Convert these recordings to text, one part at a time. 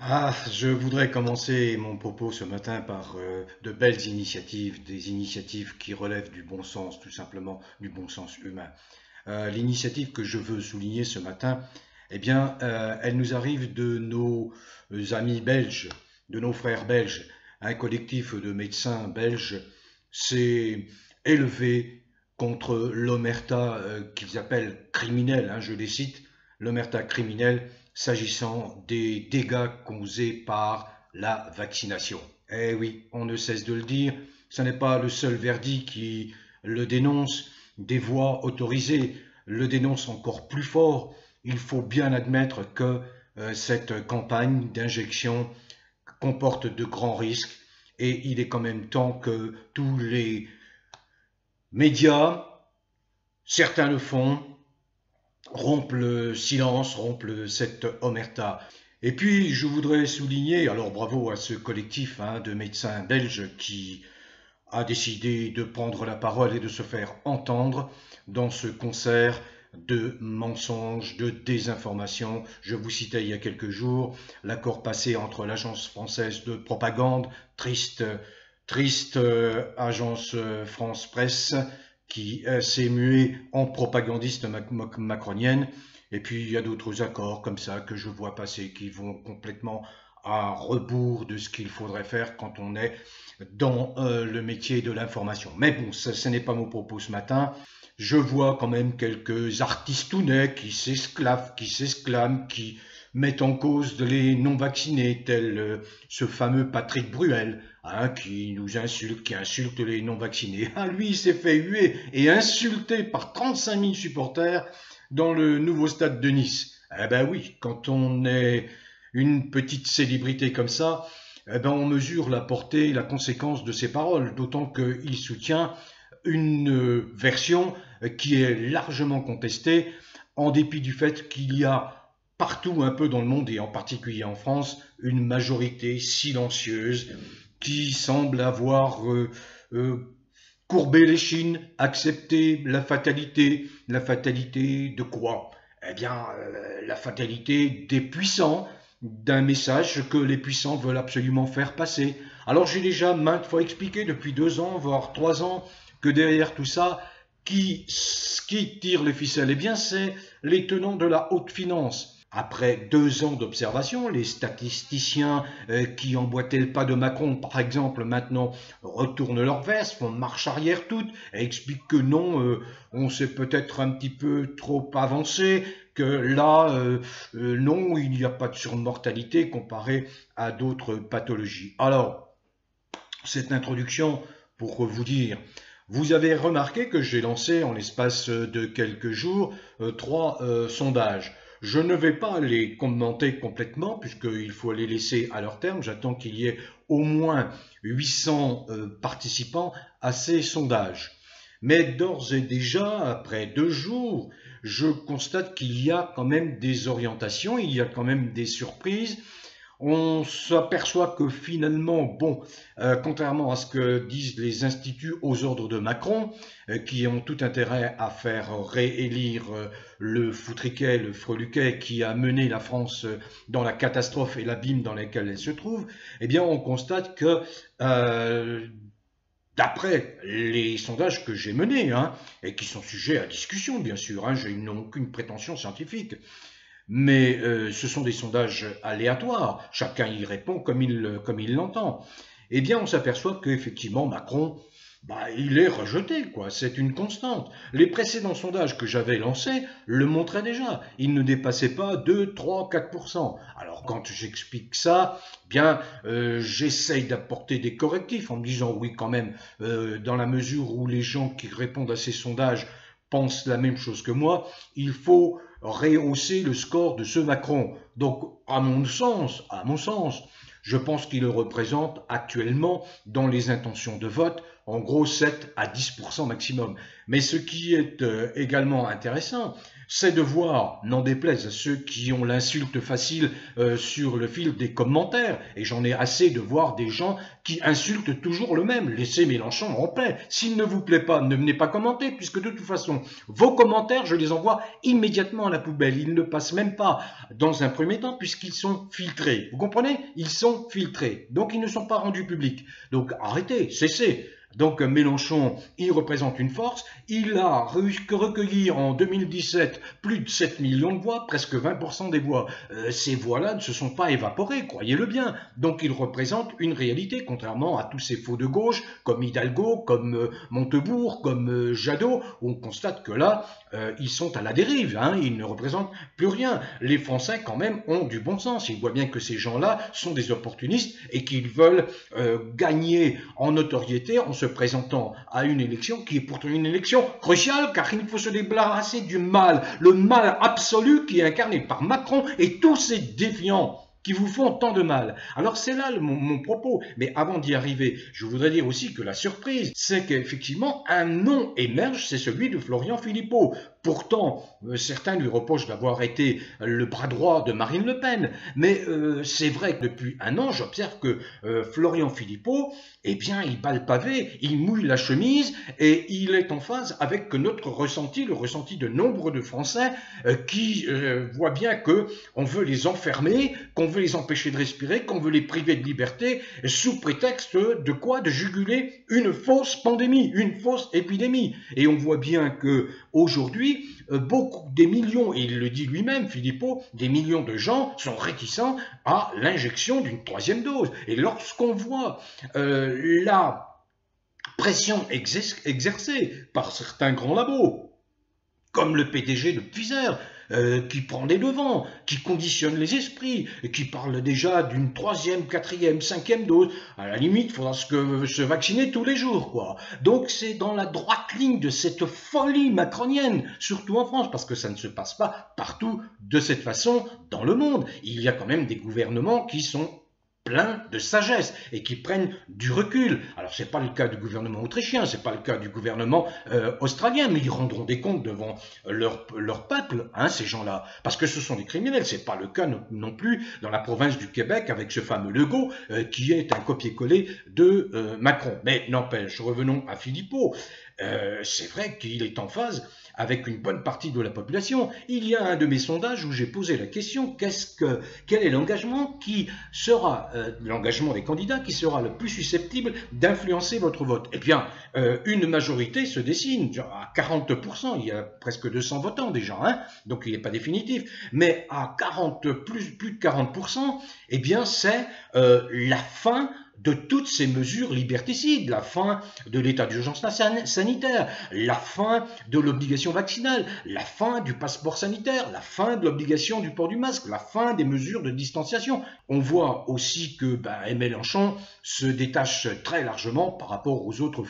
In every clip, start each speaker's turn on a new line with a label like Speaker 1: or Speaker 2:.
Speaker 1: Je voudrais commencer mon propos ce matin par de belles initiatives, des initiatives qui relèvent du bon sens, tout simplement du bon sens humain. L'initiative que je veux souligner ce matin, elle nous arrive de nos amis belges, de nos frères belges. Un collectif de médecins belges s'est élevé contre l'omerta qu'ils appellent criminelle, je les cite, l'omerta criminelle s'agissant des dégâts causés par la vaccination. Eh oui, on ne cesse de le dire, ce n'est pas le seul verdict qui le dénonce, des voix autorisées le dénoncent encore plus fort. Il faut bien admettre que cette campagne d'injection comporte de grands risques et il est quand même temps que tous les médias, certains le font, rompre le silence, rompre cette omerta. Et puis, je voudrais souligner, alors bravo à ce collectif de médecins belges qui a décidé de prendre la parole et de se faire entendre dans ce concert de mensonges, de désinformation. Je vous citais il y a quelques jours l'accord passé entre l'agence française de propagande, triste agence France Presse, qui s'est muée en propagandiste macronienne. Et puis il y a d'autres accords comme ça que je vois passer qui vont complètement à rebours de ce qu'il faudrait faire quand on est dans le métier de l'information. Mais bon, ce n'est pas mon propos ce matin. Je vois quand même quelques artistounets qui s'esclavent, qui s'exclament, qui mettent en cause les non-vaccinés, tel ce fameux Patrick Bruel, qui nous insulte, qui insulte les non-vaccinés. Lui, il s'est fait huer et insulter par 35 000 supporters dans le nouveau stade de Nice. Eh ben oui, quand on est une petite célébrité comme ça, on mesure la portée, la conséquence de ses paroles, d'autant qu'il soutient une version qui est largement contestée, en dépit du fait qu'il y a partout un peu dans le monde, et en particulier en France, une majorité silencieuse qui semble avoir courbé les chines, accepté la fatalité. La fatalité de quoi? La fatalité des puissants, d'un message que les puissants veulent absolument faire passer. Alors j'ai déjà maintes fois expliqué depuis 2 ans, voire 3 ans, que derrière tout ça, qui tire les ficelles? Eh bien, c'est les tenants de la haute finance. Après 2 ans d'observation, les statisticiens qui emboîtaient le pas de Macron, par exemple, maintenant retournent leur veste, font marche arrière toute, et expliquent que non, on s'est peut-être un petit peu trop avancé, que là, non, il n'y a pas de surmortalité comparé à d'autres pathologies. Alors, cette introduction pour vous dire, vous avez remarqué que j'ai lancé en l'espace de quelques jours 3 sondages. Je ne vais pas les commenter complètement puisqu'il faut les laisser à leur terme. J'attends qu'il y ait au moins 800 participants à ces sondages. Mais d'ores et déjà, après 2 jours, je constate qu'il y a quand même des orientations, il y a quand même des surprises. On s'aperçoit que finalement, contrairement à ce que disent les instituts aux ordres de Macron, qui ont tout intérêt à faire réélire le foutriquet, le freluquet qui a mené la France dans la catastrophe et l'abîme dans lequel elle se trouve, eh bien on constate que d'après les sondages que j'ai menés, et qui sont sujets à discussion bien sûr, je n'ai aucune prétention scientifique, mais ce sont des sondages aléatoires, chacun y répond comme il l'entend. Eh bien, on s'aperçoit qu'effectivement, Macron, il est rejeté, quoi. C'est une constante. Les précédents sondages que j'avais lancés le montraient déjà. Il ne dépassait pas 2, 3, 4%. Alors, quand j'explique ça, j'essaye d'apporter des correctifs en me disant, oui, quand même, dans la mesure où les gens qui répondent à ces sondages pensent la même chose que moi, il faut rehausser le score de ce Macron. Donc, à mon sens, je pense qu'il représente actuellement, dans les intentions de vote, en gros 7 à 10% maximum. Mais ce qui est également intéressant, c'est de voir, n'en déplaise à ceux qui ont l'insulte facile sur le fil des commentaires, et j'en ai assez de voir des gens qui insultent toujours le même. Laissez Mélenchon en paix. S'il ne vous plaît pas, ne venez pas commenter, puisque de toute façon, vos commentaires, je les envoie immédiatement à la poubelle. Ils ne passent même pas dans un premier temps, puisqu'ils sont filtrés. Vous comprenez? Ils sont filtrés. Donc, ils ne sont pas rendus publics. Donc, arrêtez, cessez. Donc Mélenchon, il représente une force, il a recueilli en 2017 plus de 7 millions de voix, presque 20% des voix. Ces voix-là ne se sont pas évaporées, croyez-le bien. Donc il représente une réalité, contrairement à tous ces faux de gauche, comme Hidalgo, comme Montebourg, comme Jadot, où on constate que là, ils sont à la dérive, hein, ils ne représentent plus rien. Les Français, quand même, ont du bon sens. Ils voient bien que ces gens-là sont des opportunistes et qu'ils veulent gagner en notoriété en se présentant à une élection qui est pourtant une élection cruciale, car il faut se débarrasser du mal, le mal absolu qui est incarné par Macron et tous ces déviants qui vous font tant de mal. Alors c'est là mon propos, mais avant d'y arriver, je voudrais dire aussi que la surprise, c'est qu'effectivement un nom émerge, c'est celui de Florian Philippot. Pourtant, certains lui reprochent d'avoir été le bras droit de Marine Le Pen, mais c'est vrai que depuis un an, j'observe que Florian Philippot, eh bien, il bat le pavé, il mouille la chemise et il est en phase avec notre ressenti, le ressenti de nombre de Français qui voient bien que on veut les enfermer, qu'on veut les empêcher de respirer, qu'on veut les priver de liberté, sous prétexte de quoi? De juguler une fausse pandémie, une fausse épidémie. Et on voit bien que aujourd'hui, des millions, et il le dit lui-même, Philippot, des millions de gens sont réticents à l'injection d'une troisième dose. Et lorsqu'on voit la pression exercée par certains grands labos, comme le PDG de Pfizer, qui prend les devants, qui conditionne les esprits, et qui parle déjà d'une troisième, quatrième, cinquième dose. À la limite, il faudra se vacciner tous les jours, quoi. Donc c'est dans la droite ligne de cette folie macronienne, surtout en France, parce que ça ne se passe pas partout de cette façon dans le monde. Il y a quand même des gouvernements qui sont plein de sagesse et qui prennent du recul. Alors c'est pas le cas du gouvernement autrichien, c'est pas le cas du gouvernement australien, mais ils rendront des comptes devant leur peuple, hein, ces gens-là, parce que ce sont des criminels. C'est pas le cas non plus dans la province du Québec avec ce fameux Legault qui est un copier-coller de Macron. Mais n'empêche, revenons à Philippot. C'est vrai qu'il est en phase avec une bonne partie de la population. Il y a un de mes sondages où j'ai posé la question, quel est l'engagement qui sera, l'engagement des candidats qui sera le plus susceptible d'influencer votre vote? Eh bien, une majorité se dessine, genre à 40%, il y a presque 200 votants déjà, hein, donc il n'est pas définitif, mais à plus de 40%, eh bien c'est la fin de toutes ces mesures liberticides, la fin de l'état d'urgence sanitaire, la fin de l'obligation vaccinale, la fin du passeport sanitaire, la fin de l'obligation du port du masque, la fin des mesures de distanciation. On voit aussi que Mélenchon se détache très largement par rapport aux autres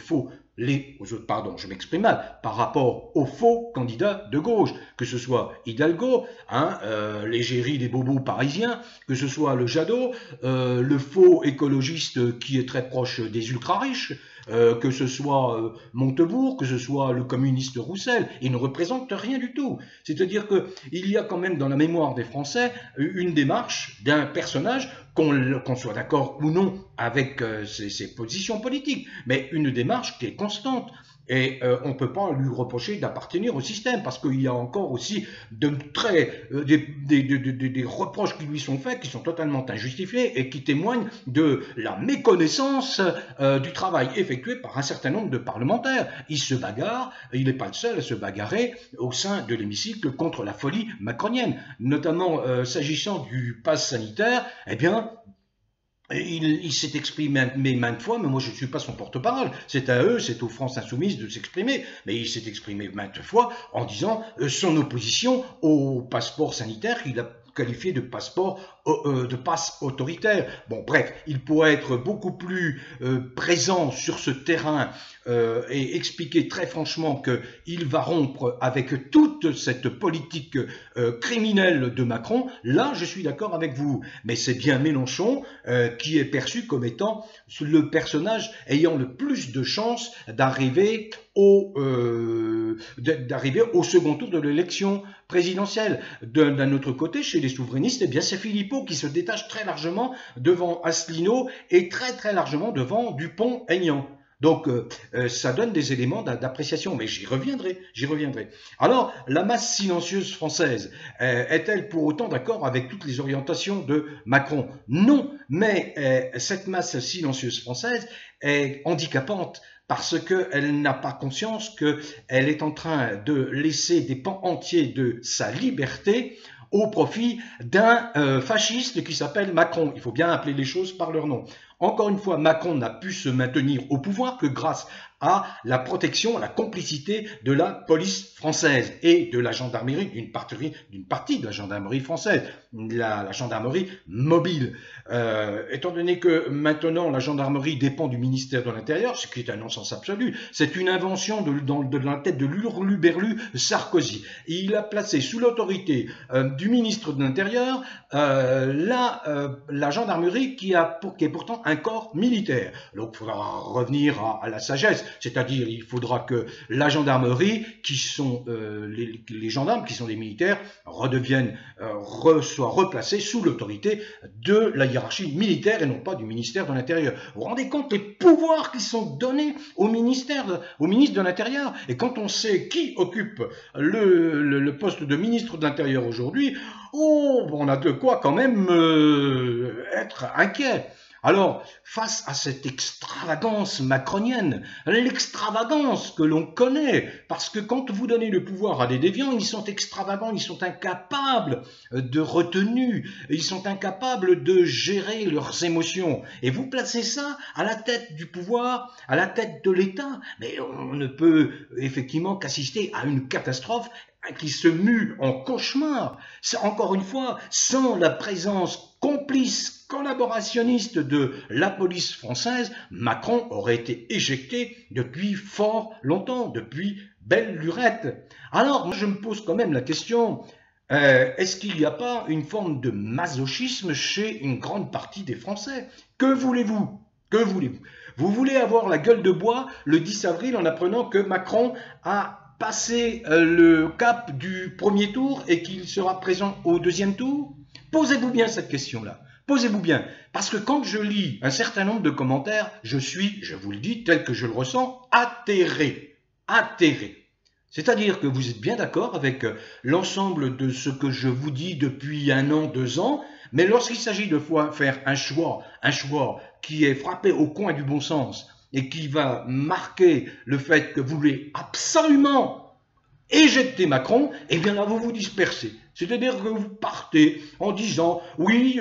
Speaker 1: par rapport aux faux candidats de gauche, que ce soit Hidalgo, hein, l'égérie des bobos parisiens, que ce soit le Jadot, le faux écologiste qui est très proche des ultra-riches, que ce soit Montebourg, que ce soit le communiste Roussel, ils ne représentent rien du tout. C'est-à-dire qu'il y a quand même dans la mémoire des Français une démarche d'un personnage, qu'on soit d'accord ou non avec ses positions politiques, mais une démarche qui est constante. Et on ne peut pas lui reprocher d'appartenir au système, parce qu'il y a encore aussi des reproches qui lui sont faits, qui sont totalement injustifiés et qui témoignent de la méconnaissance du travail effectué par un certain nombre de parlementaires. Il se bagarre, il n'est pas le seul à se bagarrer au sein de l'hémicycle contre la folie macronienne, notamment s'agissant du pass sanitaire. Eh bien, il s'est exprimé maintes fois, mais moi je ne suis pas son porte-parole. C'est à eux, c'est aux France Insoumises de s'exprimer. Mais il s'est exprimé maintes fois en disant son opposition au passeport sanitaire qualifié de de passe autoritaire. Bon, bref, il pourrait être beaucoup plus présent sur ce terrain et expliquer très franchement qu'il va rompre avec toute cette politique criminelle de Macron. Là, je suis d'accord avec vous. Mais c'est bien Mélenchon qui est perçu comme étant le personnage ayant le plus de chances d'arriver au second tour de l'élection présidentielle. D'un autre côté, chez les souverainistes, eh bien c'est Philippot qui se détache très largement devant Asselineau et très largement devant Dupont-Aignan. Donc, ça donne des éléments d'appréciation, mais j'y reviendrai. Alors, la masse silencieuse française, est-elle pour autant d'accord avec toutes les orientations de Macron? Non, mais cette masse silencieuse française est handicapante parce qu'elle n'a pas conscience qu'elle est en train de laisser des pans entiers de sa liberté au profit d'un fasciste qui s'appelle Macron. Il faut bien appeler les choses par leur nom. Encore une fois, Macron n'a pu se maintenir au pouvoir que grâce à la protection, à la complicité de la police française et de la gendarmerie, d'une partie de la gendarmerie française, la gendarmerie mobile. Étant donné que maintenant la gendarmerie dépend du ministère de l'Intérieur, ce qui est un non-sens absolu, c'est une invention de la tête de l'Hurluberlu Sarkozy. Il a placé sous l'autorité du ministre de l'Intérieur la gendarmerie qui est pourtant un corps militaire. Donc il faudra revenir à la sagesse. C'est-à-dire, il faudra que la gendarmerie, qui sont les gendarmes, qui sont des militaires, soient replacés sous l'autorité de la hiérarchie militaire et non pas du ministère de l'Intérieur. Vous vous rendez compte des pouvoirs qui sont donnés au ministre de l'Intérieur? Et quand on sait qui occupe le poste de ministre de l'Intérieur aujourd'hui, on a de quoi quand même être inquiet. Alors, face à cette extravagance macronienne, l'extravagance que l'on connaît, parce que quand vous donnez le pouvoir à des déviants, ils sont extravagants, ils sont incapables de retenue, ils sont incapables de gérer leurs émotions. Et vous placez ça à la tête du pouvoir, à la tête de l'État, mais on ne peut effectivement qu'assister à une catastrophe qui se mue en cauchemar. Encore une fois, sans la présence complice, collaborationniste de la police française, Macron aurait été éjecté depuis fort longtemps, depuis belle lurette. Alors, moi, je me pose quand même la question, est-ce qu'il n'y a pas une forme de masochisme chez une grande partie des Français? Que voulez-vous? Que voulez-vous? Vous voulez avoir la gueule de bois le 10 avril en apprenant que Macron a passé le cap du premier tour et qu'il sera présent au deuxième tour? Posez-vous bien cette question-là. Posez-vous bien. Parce que quand je lis un certain nombre de commentaires, je suis, je vous le dis, tel que je le ressens, atterré. Atterré. C'est-à-dire que vous êtes bien d'accord avec l'ensemble de ce que je vous dis depuis 1 an, 2 ans, mais lorsqu'il s'agit de faire un choix qui est frappé au coin du bon sens et qui va marquer le fait que vous voulez absolument éjecter Macron, eh bien là vous vous dispersez. C'est-à-dire que vous partez en disant oui,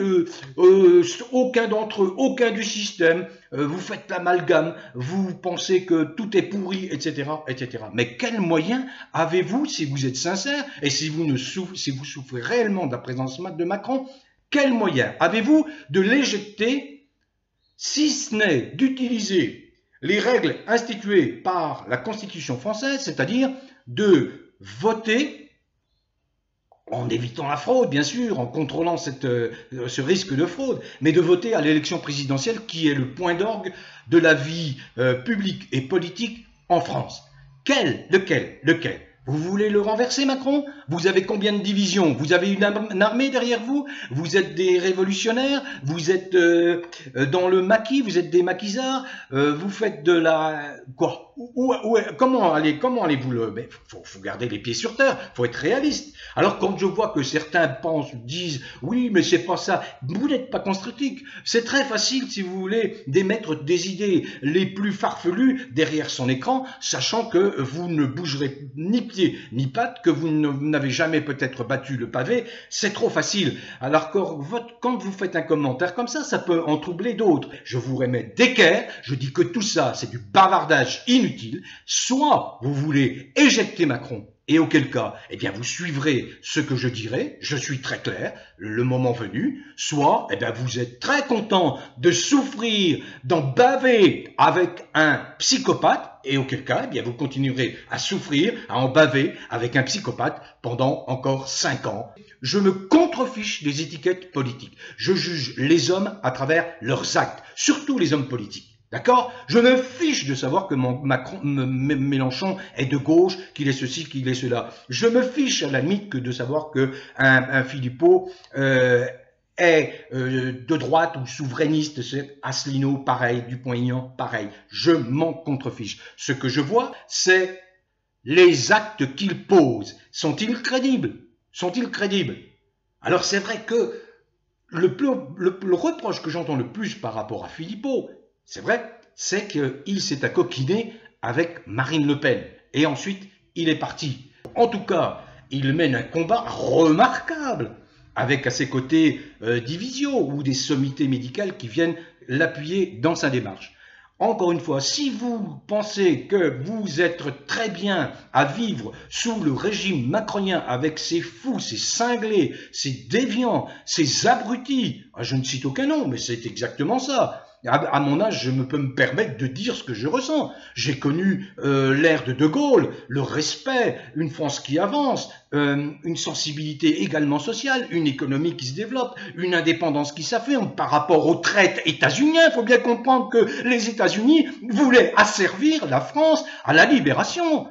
Speaker 1: aucun d'entre eux, aucun du système, vous faites l'amalgame, vous pensez que tout est pourri, etc., etc. Mais quels moyens avez-vous, si vous êtes sincère et si vous souffrez réellement de la présence de Macron, quels moyens avez-vous de l'éjecter, si ce n'est d'utiliser les règles instituées par la Constitution française, c'est-à-dire de voter en évitant la fraude, bien sûr, en contrôlant ce risque de fraude, mais de voter à l'élection présidentielle qui est le point d'orgue de la vie publique et politique en France. Lequel? Vous voulez le renverser, Macron? Vous avez combien de divisions? Vous avez une armée derrière vous? Vous êtes des révolutionnaires? Vous êtes dans le maquis? Vous êtes des maquisards? Vous faites de la... Quoi? Comment allez-vous le... Mais faut garder les pieds sur terre, faut être réaliste. Alors quand je vois que certains disent oui mais c'est pas ça, vous n'êtes pas constructif. C'est très facile si vous voulez d'émettre des idées les plus farfelues derrière son écran, sachant que vous ne bougerez ni pied ni patte, que vous n'avez jamais peut-être battu le pavé, c'est trop facile. Alors quand vous faites un commentaire comme ça peut en troubler d'autres. Je vous remets d'équerre, je dis que tout ça c'est du bavardage inutile. Soit vous voulez éjecter Macron Et auquel cas, eh bien, vous suivrez ce que je dirai, je suis très clair, le moment venu, soit, eh bien, vous êtes très content de souffrir, d'en baver avec un psychopathe, et auquel cas, eh bien, vous continuerez à souffrir, à en baver avec un psychopathe pendant encore 5 ans. Je me contrefiche des étiquettes politiques. Je juge les hommes à travers leurs actes, surtout les hommes politiques. D'accord? Je me fiche de savoir que Mélenchon est de gauche, qu'il est ceci, qu'il est cela. Je me fiche à la limite que de savoir que un Philippot est de droite ou souverainiste, c'est Asselineau, pareil, Dupont-Aignan, pareil. Je m'en contrefiche. Ce que je vois, c'est les actes qu'il pose. Sont-ils crédibles? Sont-ils crédibles? Alors c'est vrai que le reproche que j'entends le plus par rapport à Philippot, c'est vrai, c'est qu'il s'est accoquiné avec Marine Le Pen. Et ensuite, il est parti. En tout cas, il mène un combat remarquable, avec à ses côtés Divisio ou des sommités médicales qui viennent l'appuyer dans sa démarche. Encore une fois, si vous pensez que vous êtes très bien à vivre sous le régime macronien avec ses fous, ses cinglés, ses déviants, ses abrutis, je ne cite aucun nom, mais c'est exactement ça. À mon âge, je peux me permettre de dire ce que je ressens. J'ai connu l'ère de Gaulle, le respect, une France qui avance, une sensibilité également sociale, une économie qui se développe, une indépendance qui s'affirme par rapport aux traites états-uniens. Il faut bien comprendre que les États-Unis voulaient asservir la France à la libération.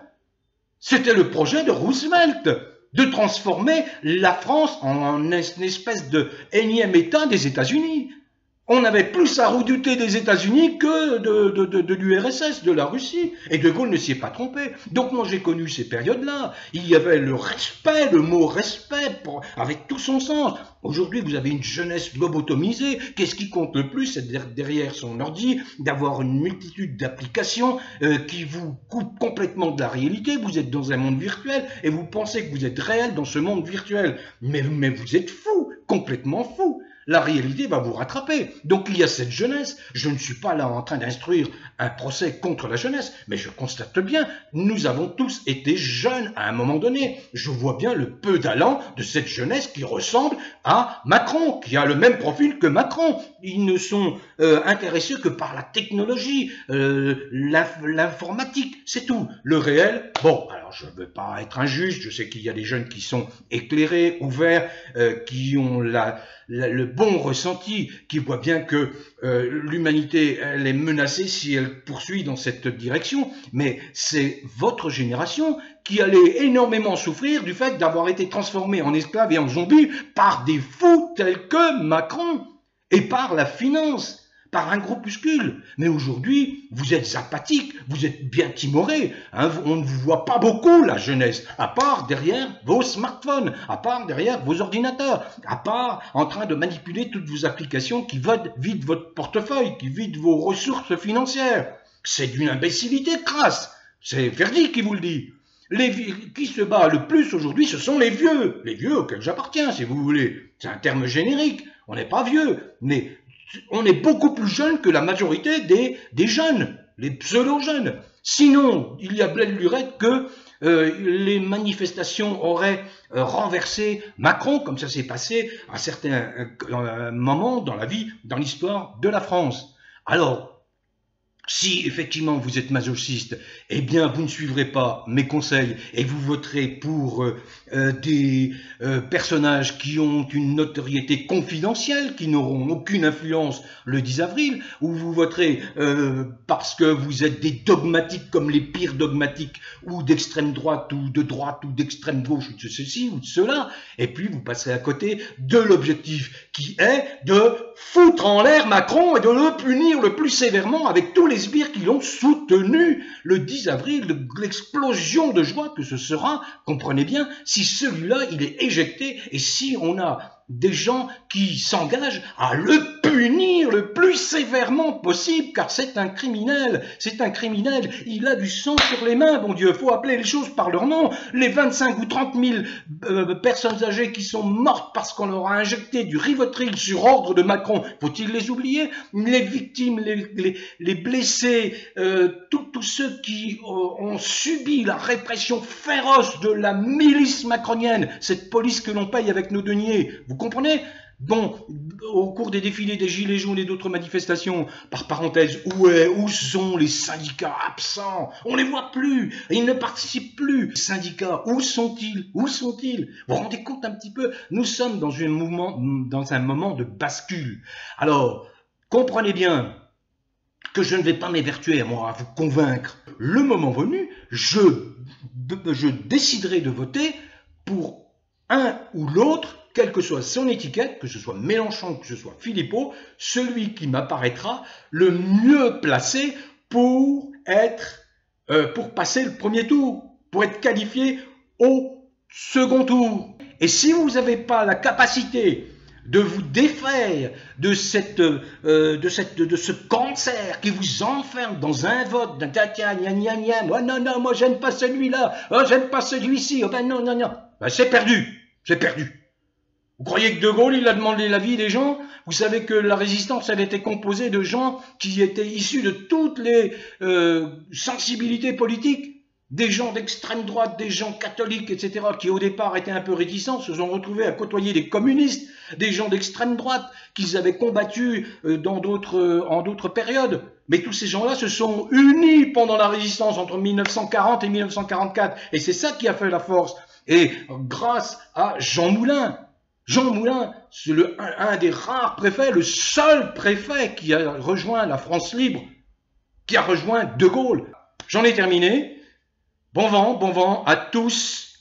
Speaker 1: C'était le projet de Roosevelt, de transformer la France en une espèce de énième État des États-Unis. On avait plus à redouter des États-Unis que de l'URSS, de la Russie. Et De Gaulle ne s'y est pas trompé. Donc moi j'ai connu ces périodes-là. Il y avait le respect, le mot respect, avec tout son sens. Aujourd'hui vous avez une jeunesse lobotomisée. Qu'est-ce qui compte le plus? C'est derrière son ordi d'avoir une multitude d'applications qui vous coupent complètement de la réalité. Vous êtes dans un monde virtuel et vous pensez que vous êtes réel dans ce monde virtuel. Mais vous êtes fou, complètement fou. La réalité va vous rattraper. Donc il y a cette jeunesse. Je ne suis pas là en train d'instruire un procès contre la jeunesse, mais je constate bien, nous avons tous été jeunes à un moment donné. Je vois bien le peu d'allant de cette jeunesse qui ressemble à Macron, qui a le même profil que Macron. Ils ne sont intéressés que par la technologie, l'informatique, c'est tout. Le réel, bon, alors je ne veux pas être injuste, je sais qu'il y a des jeunes qui sont éclairés, ouverts, qui ont le bon ressenti, qui voit bien que l'humanité elle est menacée si elle poursuit dans cette direction, mais c'est votre génération qui allait énormément souffrir du fait d'avoir été transformée en esclave et en zombie par des fous tels que Macron et par la finance, par un groupuscule. Mais aujourd'hui, vous êtes apathique, vous êtes bien timoré, hein, on ne vous voit pas beaucoup, la jeunesse, à part derrière vos smartphones, à part derrière vos ordinateurs, à part en train de manipuler toutes vos applications qui vident votre portefeuille, qui vident vos ressources financières. C'est d'une imbécilité crasse, c'est Verdi qui vous le dit. Qui se bat le plus aujourd'hui, ce sont les vieux auxquels j'appartiens, si vous voulez. C'est un terme générique, on n'est pas vieux, mais on est beaucoup plus jeune que la majorité des jeunes, les pseudo-jeunes. Sinon, il y a bled lurette que les manifestations auraient renversé Macron, comme ça s'est passé à certains moments dans la vie, dans l'histoire de la France. Alors, si effectivement vous êtes masochiste, eh bien vous ne suivrez pas mes conseils et vous voterez pour des personnages qui ont une notoriété confidentielle, qui n'auront aucune influence le 10 avril, ou vous voterez parce que vous êtes des dogmatiques comme les pires dogmatiques, ou d'extrême droite ou d'extrême gauche, ou de ceci ou de cela, et puis vous passerez à côté de l'objectif qui est de foutre en l'air Macron et de le punir le plus sévèrement avec tous les sbires qui l'ont soutenu le 10 avril, l'explosion de joie que ce sera, comprenez bien, si celui-là il est éjecté et si on a des gens qui s'engagent à le punir le plus plus sévèrement possible, car c'est un criminel, il a du sang sur les mains, bon Dieu, faut appeler les choses par leur nom. Les 25 ou 30 000 personnes âgées qui sont mortes parce qu'on leur a injecté du Rivotril sur ordre de Macron, faut-il les oublier? Les victimes, les blessés, tous ceux qui ont subi la répression féroce de la milice macronienne, cette police que l'on paye avec nos deniers, vous comprenez? Bon, au cours des défilés des Gilets jaunes et d'autres manifestations, par parenthèse, où sont les syndicats absents? On les voit plus, ils ne participent plus. Les syndicats, où sont-ils? Vous vous rendez compte un petit peu? Nous sommes dans un moment de bascule. Alors, comprenez bien que je ne vais pas m'évertuer à vous convaincre. Le moment venu, je déciderai de voter pour un ou l'autre, quelle que soit son étiquette, que ce soit Mélenchon, que ce soit Philippot, celui qui m'apparaîtra le mieux placé pour passer le premier tour, pour être qualifié au second tour. Et si vous n'avez pas la capacité de vous défaire de ce cancer qui vous enferme dans un vote, d'un oh non, moi j'aime pas celui-là, oh j'aime pas celui-ci, oh ben non, ben, c'est perdu. Vous croyez que De Gaulle, il a demandé l'avis des gens? Vous savez que la résistance, elle était composée de gens qui étaient issus de toutes les sensibilités politiques, des gens d'extrême droite, des gens catholiques, etc., qui au départ étaient un peu réticents, se sont retrouvés à côtoyer des communistes, des gens d'extrême droite qu'ils avaient combattus en d'autres périodes. Mais tous ces gens-là se sont unis pendant la résistance entre 1940 et 1944, et c'est ça qui a fait la force. Et grâce à Jean Moulin, c'est un des rares préfets, le seul préfet qui a rejoint la France libre, qui a rejoint De Gaulle. J'en ai terminé. Bon vent à tous,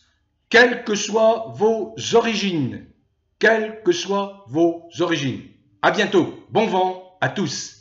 Speaker 1: quelles que soient vos origines. À bientôt. Bon vent à tous.